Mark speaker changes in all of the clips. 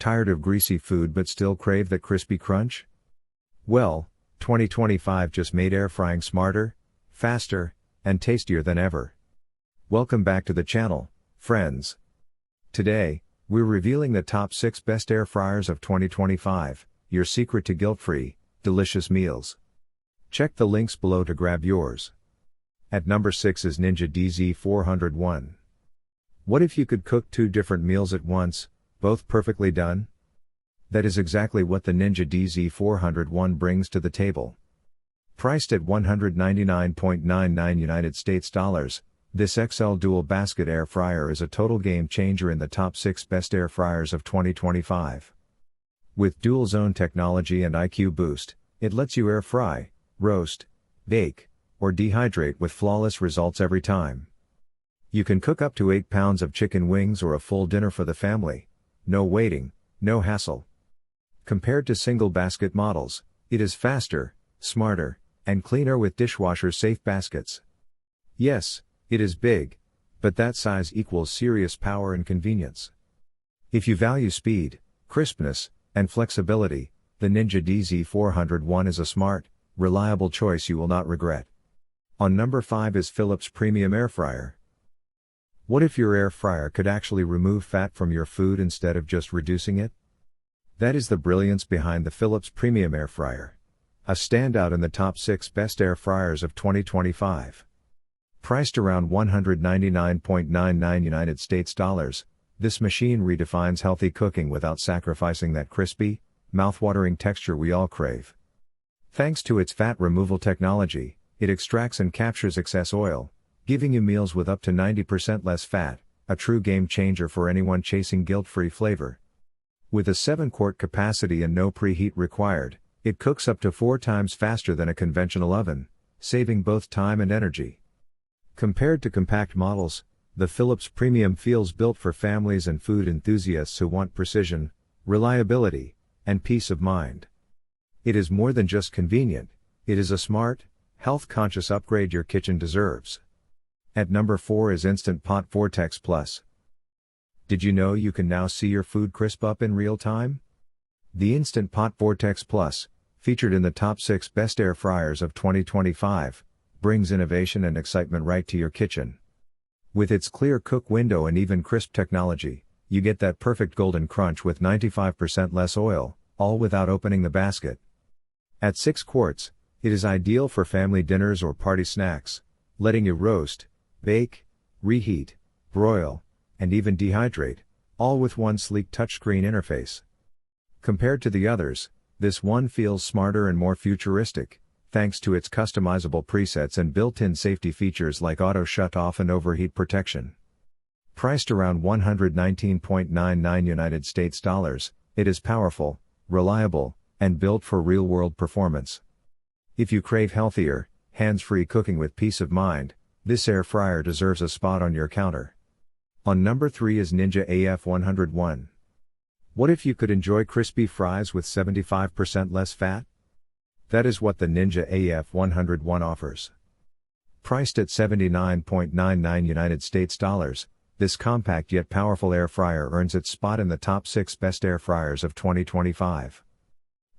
Speaker 1: Tired of greasy food but still crave that crispy crunch? Well, 2025 just made air frying smarter, faster, and tastier than ever. Welcome back to the channel, friends. Today, we're revealing the top 6 best air fryers of 2025, your secret to guilt-free, delicious meals. Check the links below to grab yours. At number 6 is Ninja DZ401. What if you could cook 2 different meals at once, both perfectly done? That is exactly what the Ninja DZ401 brings to the table. Priced at $199.99 United States dollars, this XL dual basket air fryer is a total game changer in the top 6 best air fryers of 2025. With dual zone technology and IQ boost, it lets you air fry, roast, bake, or dehydrate with flawless results every time. You can cook up to 8 pounds of chicken wings or a full dinner for the family. No waiting, no hassle. Compared to single basket models, it is faster, smarter, and cleaner with dishwasher-safe baskets. Yes, it is big, but that size equals serious power and convenience. If you value speed, crispness, and flexibility, the Ninja DZ401 is a smart, reliable choice you will not regret. On number 5 is Philips Premium Airfryer. What if your air fryer could actually remove fat from your food instead of just reducing it? That is the brilliance behind the Philips Premium Airfryer. A standout in the top 6 best air fryers of 2025. Priced around $199.99 United States dollars, this machine redefines healthy cooking without sacrificing that crispy, mouth-watering texture we all crave. Thanks to its fat removal technology, it extracts and captures excess oil, giving you meals with up to 90% less fat, a true game changer for anyone chasing guilt-free flavor. With a 7-quart capacity and no preheat required, it cooks up to 4 times faster than a conventional oven, saving both time and energy. Compared to compact models, the Philips Premium feels built for families and food enthusiasts who want precision, reliability, and peace of mind. It is more than just convenient, it is a smart, health-conscious upgrade your kitchen deserves. At number 4 is Instant Pot Vortex Plus. Did you know you can now see your food crisp up in real time? The Instant Pot Vortex Plus, featured in the top 6 best air fryers of 2025, brings innovation and excitement right to your kitchen. With its clear cook window and even crisp technology, you get that perfect golden crunch with 95% less oil, all without opening the basket. At 6 quarts, it is ideal for family dinners or party snacks, letting you roast, bake, reheat, broil, and even dehydrate, all with one sleek touchscreen interface. Compared to the others, this one feels smarter and more futuristic, thanks to its customizable presets and built-in safety features like auto shut-off and overheat protection. Priced around $119.99 United States dollars, it is powerful, reliable, and built for real-world performance. If you crave healthier, hands-free cooking with peace of mind, this air fryer deserves a spot on your counter. On number 3 is Ninja AF101. What if you could enjoy crispy fries with 75% less fat? That is what the Ninja AF101 offers. Priced at $79.99 United States dollars, this compact yet powerful air fryer earns its spot in the top 6 best air fryers of 2025.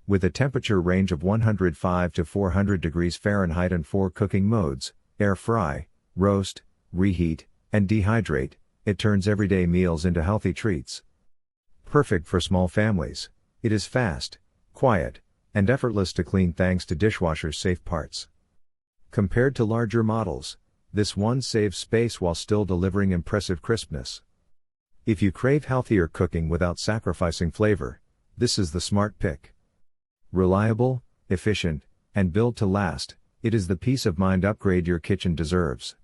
Speaker 1: With a temperature range of 105 to 400 degrees Fahrenheit and 4 cooking modes, air fry, roast, reheat, and dehydrate, it turns everyday meals into healthy treats. Perfect for small families, it is fast, quiet, and effortless to clean thanks to dishwasher-safe parts. Compared to larger models, this one saves space while still delivering impressive crispness. If you crave healthier cooking without sacrificing flavor, this is the smart pick. Reliable, efficient, and built to last, it is the peace of mind upgrade your kitchen deserves.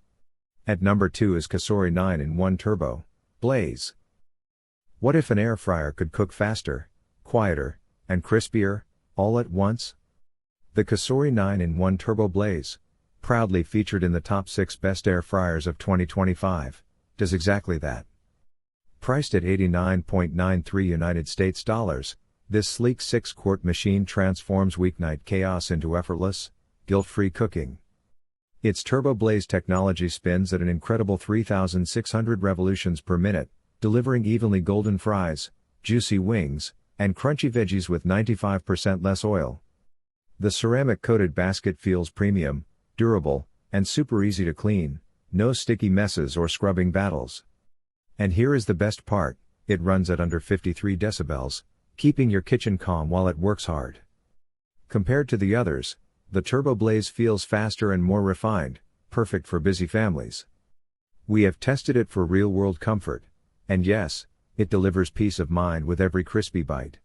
Speaker 1: At number 2 is Cosori 9-in-1 TurboBlaze. What if an air fryer could cook faster, quieter, and crispier, all at once? The Cosori 9-in-1 TurboBlaze, proudly featured in the top 6 best air fryers of 2025, does exactly that. Priced at $89.93 United States dollars, this sleek 6-quart machine transforms weeknight chaos into effortless, guilt-free cooking. Its TurboBlaze technology spins at an incredible 3,600 revolutions per minute, delivering evenly golden fries, juicy wings, and crunchy veggies with 95% less oil. The ceramic-coated basket feels premium, durable, and super easy to clean, no sticky messes or scrubbing battles. And here is the best part, it runs at under 53 decibels, keeping your kitchen calm while it works hard. Compared to the others, the TurboBlaze feels faster and more refined, perfect for busy families. We have tested it for real-world comfort, and yes, it delivers peace of mind with every crispy bite.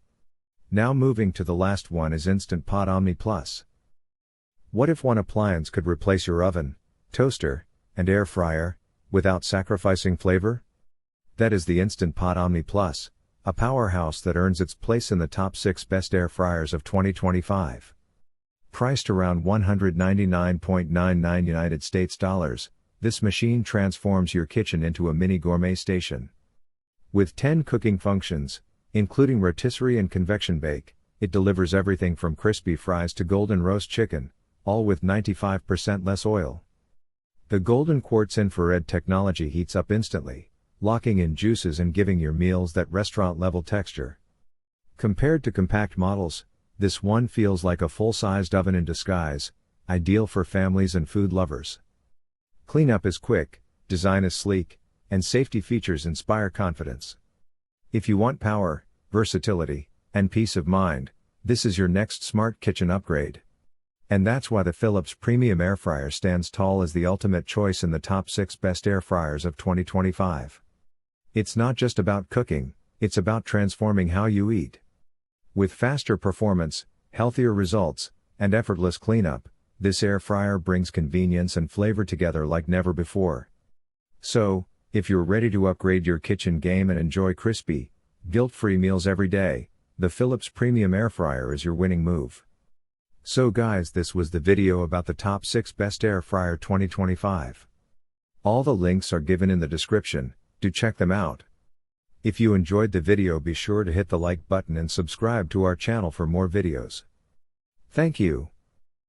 Speaker 1: Now moving to the last one is Instant Pot Omni Plus. What if one appliance could replace your oven, toaster, and air fryer, without sacrificing flavor? That is the Instant Pot Omni Plus, a powerhouse that earns its place in the top 6 best air fryers of 2025. Priced around $199.99 United States dollars, this machine transforms your kitchen into a mini gourmet station. With 10 cooking functions, including rotisserie and convection bake, it delivers everything from crispy fries to golden roast chicken, all with 95% less oil. The golden quartz infrared technology heats up instantly, locking in juices and giving your meals that restaurant-level texture. Compared to compact models, this one feels like a full-sized oven in disguise, ideal for families and food lovers. Cleanup is quick, design is sleek, and safety features inspire confidence. If you want power, versatility, and peace of mind, this is your next smart kitchen upgrade. And that's why the Philips Premium Airfryer stands tall as the ultimate choice in the top 6 best air fryers of 2025. It's not just about cooking, it's about transforming how you eat. With faster performance, healthier results, and effortless cleanup, this air fryer brings convenience and flavor together like never before. So, if you're ready to upgrade your kitchen game and enjoy crispy, guilt-free meals every day, the Philips Premium Airfryer is your winning move. So guys, this was the video about the top 6 best air fryer 2025. All the links are given in the description, do check them out. If you enjoyed the video, be sure to hit the like button and subscribe to our channel for more videos. Thank you.